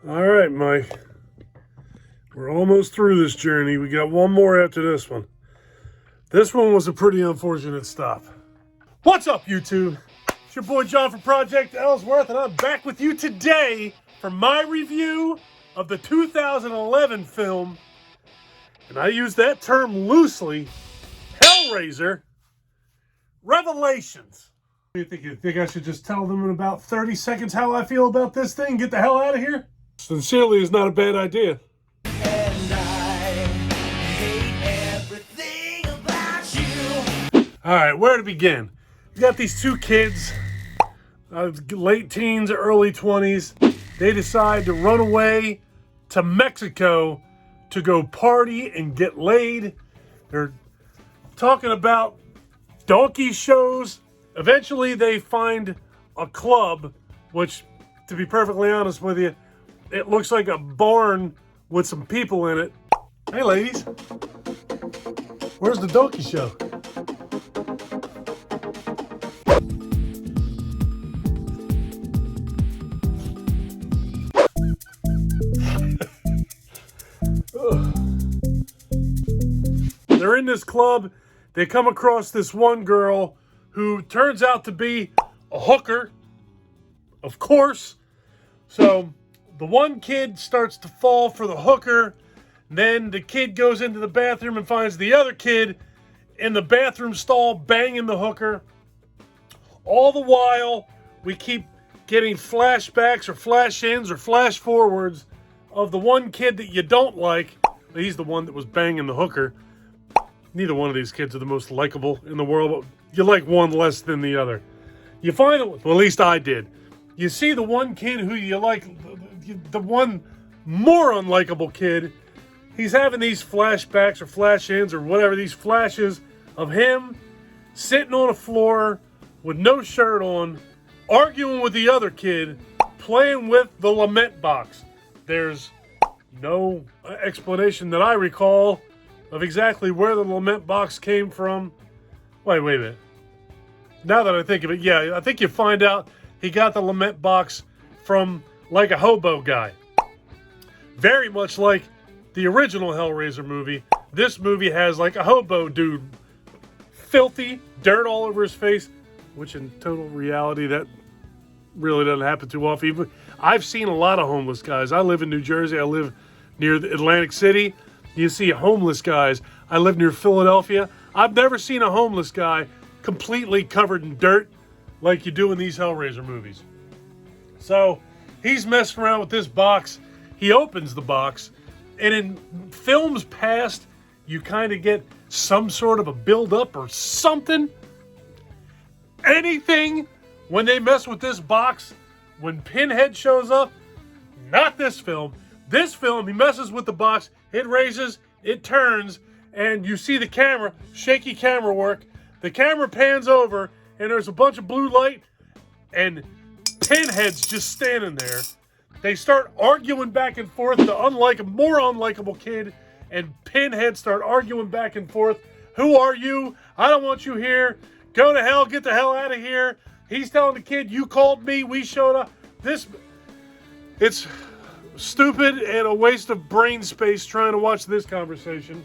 All right, Mike. We're almost through this journey. We got one more after this one. This one was a pretty unfortunate stop. What's up, YouTube? It's your boy John from Project Ellsworth, and I'm back with you today for my review of the 2011 film, and I use that term loosely, Hellraiser Revelations. What do you think? You think I should just tell them in about 30 seconds how I feel about this thing? Get the hell out of here? Sincerely is not a bad idea. And I hate everything about you. All right, where to begin? We got these two kids, late teens, early 20s. They decide to run away to Mexico to go party and get laid. They're talking about donkey shows. Eventually, they find a club, which, to be perfectly honest with you, it looks like a barn with some people in it. Hey, ladies. Where's the donkey show? They're in this club. They come across this one girl who turns out to be a hooker, of course. So the one kid starts to fall for the hooker. Then the kid goes into the bathroom and finds the other kid in the bathroom stall banging the hooker. All the while, we keep getting flashbacks or flash-ins or flash-forwards of the one kid that you don't like. He's the one that was banging the hooker. Neither one of these kids are the most likable in the world, but you like one less than the other. You find it, well, at least I did. You see the one kid who you like, the one more unlikable kid, he's having these flashbacks or flash-ins or whatever, these flashes of him sitting on a floor with no shirt on, arguing with the other kid, playing with the lament box. There's no explanation that I recall of exactly where the lament box came from. Wait a minute. Now that I think of it, yeah, I think you find out he got the lament box from like a hobo guy. Very much like the original Hellraiser movie. This movie has like a hobo dude. Filthy, dirt all over his face, which in total reality, that really doesn't happen too often. I've seen a lot of homeless guys. I live in New Jersey. I live near the Atlantic City. You see homeless guys. I live near Philadelphia. I've never seen a homeless guy completely covered in dirt like you do in these Hellraiser movies. So he's messing around with this box. He opens the box, and in films past, you kind of get some sort of a build-up or something. Anything when they mess with this box, when Pinhead shows up, not this film. This film, he messes with the box, it raises, it turns, and you see the camera, shaky camera work. The camera pans over, and there's a bunch of blue light, and Pinhead's just standing there. They start arguing back and forth. The more unlikable kid and Pinhead start arguing back and forth. Who are you? I don't want you here. Go to hell. Get the hell out of here. He's telling the kid, you called me. We showed up. It's stupid and a waste of brain space trying to watch this conversation.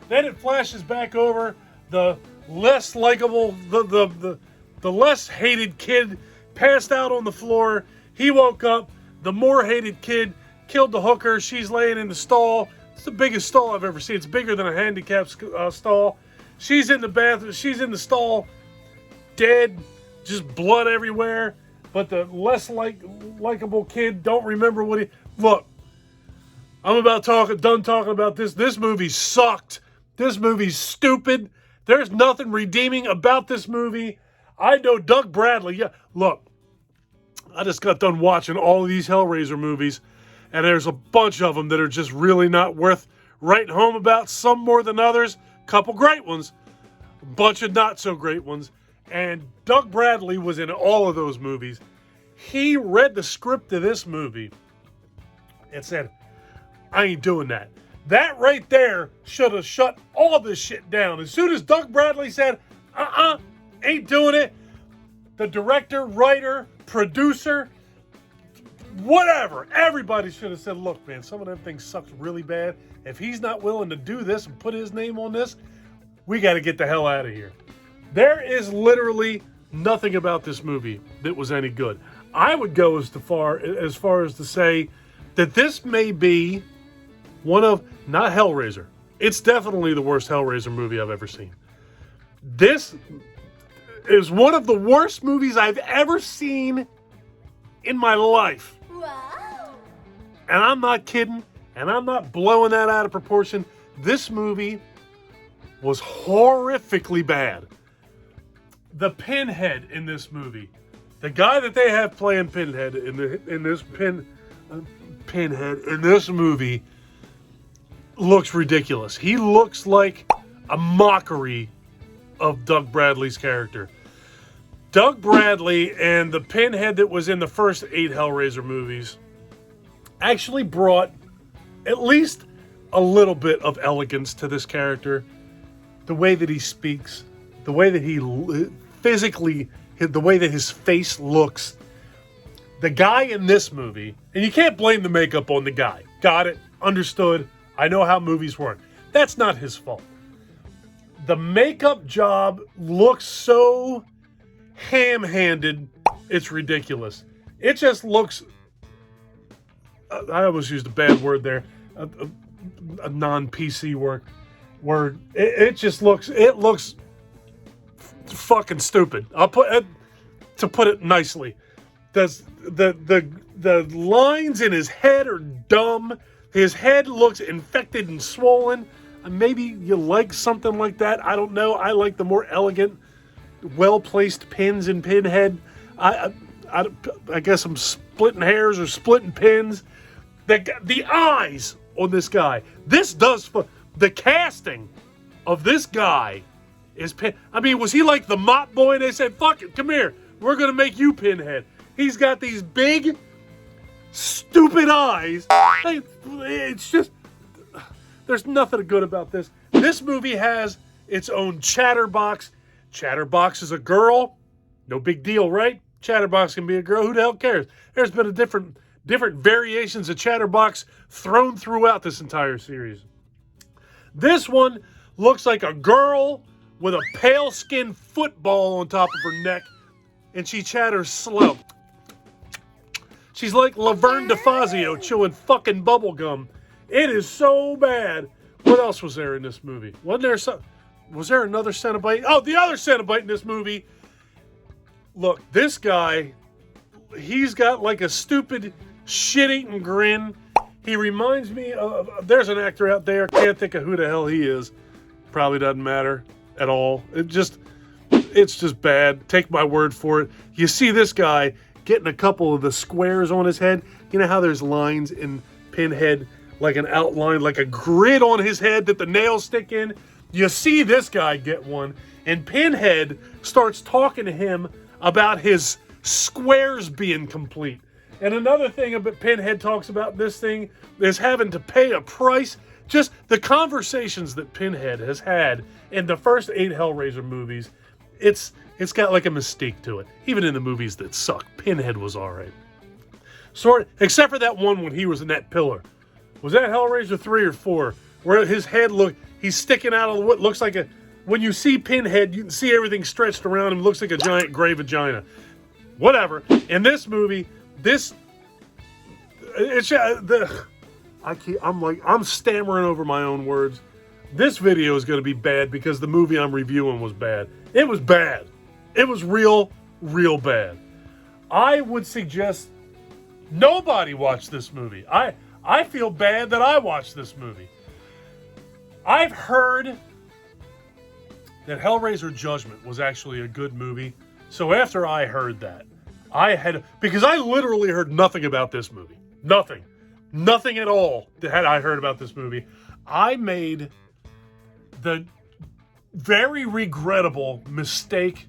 Then it flashes back over the less likable, the less hated kid passed out on the floor. He woke up. The more hated kid killed the hooker. She's laying in the stall. It's the biggest stall I've ever seen. It's bigger than a handicapped stall. She's in the bathroom. She's in the stall, dead, just blood everywhere. But the less likable kid don't remember what he... Look, I'm done talking about this. This movie sucked. This movie's stupid. There's nothing redeeming about this movie. I know Doug Bradley. Yeah, look, I just got done watching all of these Hellraiser movies, and there's a bunch of them that are just really not worth writing home about. Some more than others. Couple great ones. A bunch of not so great ones. And Doug Bradley was in all of those movies. He read the script of this movie and said, I ain't doing that. That right there should have shut all this shit down. As soon as Doug Bradley said, ain't doing it, the director, writer, producer, whatever. Everybody should have said, look, man, some of them things sucked really bad. If he's not willing to do this and put his name on this, we got to get the hell out of here. There is literally nothing about this movie that was any good. I would go as far as to say that this may be one of, not Hellraiser. It's definitely the worst Hellraiser movie I've ever seen. This is one of the worst movies I've ever seen in my life. Wow. And I'm not kidding, and I'm not blowing that out of proportion. This movie was horrifically bad. The Pinhead in this movie, the guy that they have playing Pinhead Pinhead in this movie looks ridiculous. He looks like a mockery of Doug Bradley's character. Doug Bradley and the Pinhead that was in the first 8 Hellraiser movies actually brought at least a little bit of elegance to this character. The way that he speaks, the way that he physically, the way that his face looks. The guy in this movie, and you can't blame the makeup on the guy. Got it, understood. I know how movies work. That's not his fault. The makeup job looks so ham-handed, it's ridiculous. It just looks, I almost used a bad word there, a non-PC word. It just looks, fucking stupid. I'll put it, to put it nicely. The lines in his head are dumb. His head looks infected and swollen. Maybe you like something like that. I don't know. I like the more elegant, well-placed pins in Pinhead. I guess I'm splitting hairs or splitting pins. The eyes on this guy. The casting of this guy is I mean, was he like the mop boy? They said, fuck it, come here. We're going to make you Pinhead. He's got these big, stupid eyes. It's just, there's nothing good about this. This movie has its own chatterbox. Chatterbox is a girl. No big deal, right? Chatterbox can be a girl. Who the hell cares? There's been a different variations of Chatterbox thrown throughout this entire series. This one looks like a girl with a pale-skinned football on top of her neck, and she chatters slow. She's like Laverne DeFazio chewing fucking bubble gum. It is so bad. What else was there in this movie? Was there another Cenobite? Oh, the other Cenobite in this movie. Look, this guy, he's got like a stupid shit-eating grin. He reminds me of, there's an actor out there, can't think of who the hell he is. Probably doesn't matter at all. It's just bad. Take my word for it. You see this guy getting a couple of the squares on his head. You know how there's lines in Pinhead, like an outline, like a grid on his head that the nails stick in? You see this guy get one, and Pinhead starts talking to him about his squares being complete. And another thing about Pinhead talks about this thing is having to pay a price. Just the conversations that Pinhead has had in the first 8 Hellraiser movies, it's got like a mystique to it. Even in the movies that suck, Pinhead was all right. Except for that one when he was in that pillar. Was that Hellraiser 3 or 4? Where his head he's sticking out of what looks like when you see Pinhead, you can see everything stretched around him. It looks like a giant gray vagina. Whatever. In this movie, I'm stammering over my own words. This video is going to be bad because the movie I'm reviewing was bad. It was bad. It was real bad. I would suggest nobody watch this movie. I feel bad that I watched this movie. I've heard that Hellraiser Judgment was actually a good movie. So after I heard that, because I literally heard nothing about this movie. Nothing at all had I heard about this movie. I made the very regrettable mistake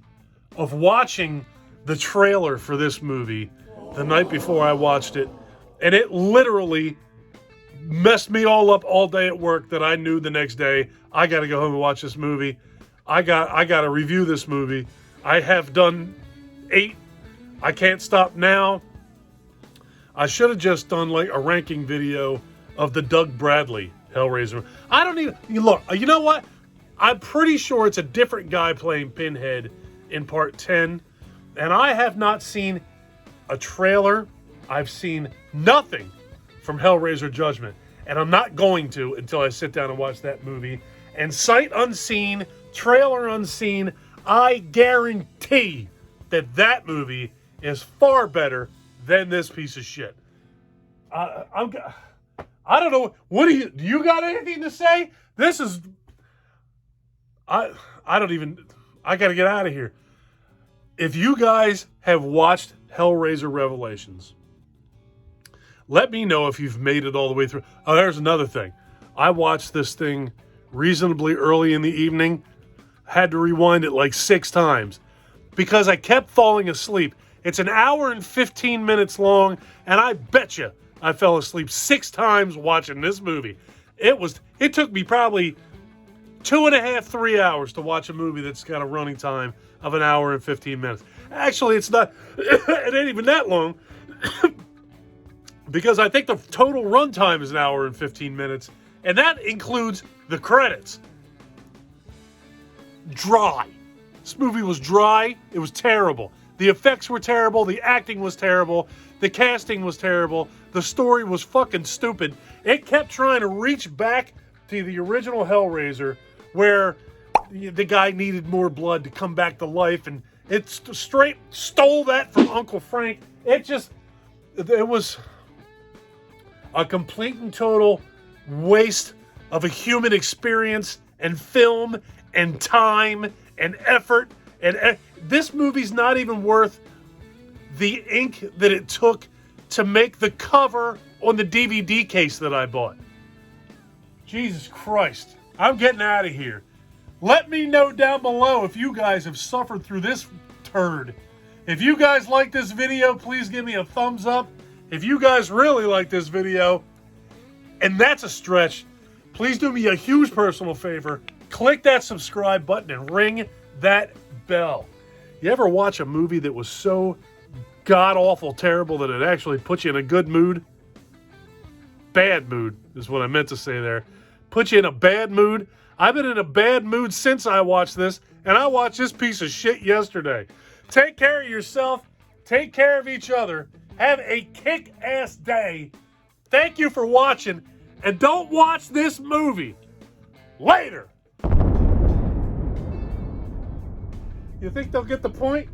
of watching the trailer for this movie the night before I watched it, and it literally messed me all up all day at work that I knew the next day I got to go home and watch this movie. I got to review this movie. I have done 8. I can't stop now. I should have just done like a ranking video of the Doug Bradley Hellraiser. I don't even look. You know what? I'm pretty sure it's a different guy playing Pinhead in part 10, and I have not seen a trailer. I've seen nothing from Hellraiser Judgment, and I'm not going to until I sit down and watch that movie. And sight unseen, trailer unseen, I guarantee that that movie is far better than this piece of shit. I don't know. Do you got anything to say? This is... I don't even... I got to get out of here. If you guys have watched Hellraiser Revelations, let me know if you've made it all the way through. Oh, there's another thing. I watched this thing reasonably early in the evening. Had to rewind it like 6 times because I kept falling asleep. It's an hour and 15 minutes long, and I bet you I fell asleep 6 times watching this movie. It took me probably 2.5, 3 hours to watch a movie that's got a running time of an hour and 15 minutes. Actually, it's not, it ain't even that long because I think the total runtime is an hour and 15 minutes, and that includes the credits. Dry. This movie was dry. It was terrible. The effects were terrible. The acting was terrible. The casting was terrible. The story was fucking stupid. It kept trying to reach back to the original Hellraiser where the guy needed more blood to come back to life, and it straight stole that from Uncle Frank. It was a complete and total waste of a human experience and film and time and effort. And this movie's not even worth the ink that it took to make the cover on the DVD case that I bought. Jesus Christ. I'm getting out of here. Let me know down below if you guys have suffered through this turd. If you guys like this video, please give me a thumbs up. If you guys really like this video, and that's a stretch, please do me a huge personal favor. Click that subscribe button and ring that bell. You ever watch a movie that was so god-awful terrible that it actually puts you in a good mood? Bad mood is what I meant to say there. Put you in a bad mood. I've been in a bad mood since I watched this, and I watched this piece of shit yesterday. Take care of yourself. Take care of each other. Have a kick-ass day. Thank you for watching, and don't watch this movie. Later. You think they'll get the point?